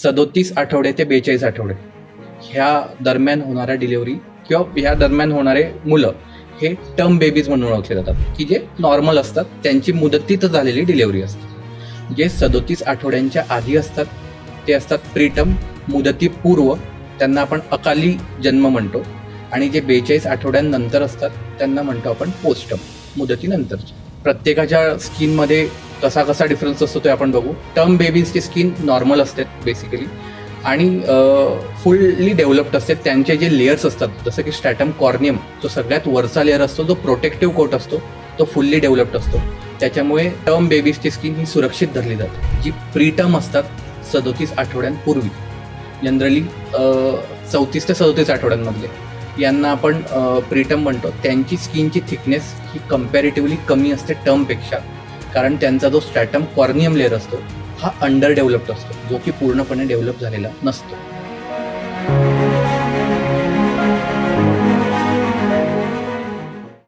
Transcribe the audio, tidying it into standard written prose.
37 आठवडे ते 42 आठवडे ह्या दरम्यान होणाऱ्या डिलिव्हरी किंवा ह्या दरम्यान होणारे मुलं हे टर्म बेबीज म्हणून ओळखले जातात, की जे नॉर्मल असतात, त्यांची मुदतीत झालेली डिलिव्हरी असते. जे 37 आठवड्यांच्या आधी असतात ते असतात प्रीटर्म, मुदतीपूर्व, त्यांना आपण अकाली जन्म म्हणतो. आणि जे 42 आठवड्यांनंतर असतात त्यांना म्हणतो आपण पोस्टर्म, मुदतीनंतरचे. प्रत्येकाच्या स्किनमध्ये कसा कसा डिफरन्स असतो ते आपण बघू. टर्म बेबीजची स्किन नॉर्मल असते बेसिकली आणि फुल्ली डेव्हलप्ड असते. त्यांचे जे लेयर्स असतात, जसं की स्ट्रॅटम कॉर्नियम, जो सगळ्यात वरचा लेअर असतो, जो प्रोटेक्टिव्ह कोट असतो, तो फुल्ली डेव्हलप्ड असतो. त्याच्यामुळे टर्म बेबीजची स्किन ही सुरक्षित धरली जाते. जी प्रीटर्म असतात 37 आठवड्यांपूर्वी, जनरली 34 ते 37 आठवड्यांमधले, यांना आपण प्रीटर्म म्हणतो. त्यांची स्किनची थिकनेस ही कम्पॅरेटिव्हली कमी असते टर्मपेक्षा, कारण त्यांचा जो स्ट्रॅटम कॉर्नियम लेअर असतो हा अंडर डेव्हलप्ड असतो, जो की पूर्णपणे डेव्हलप झालेला नसतो.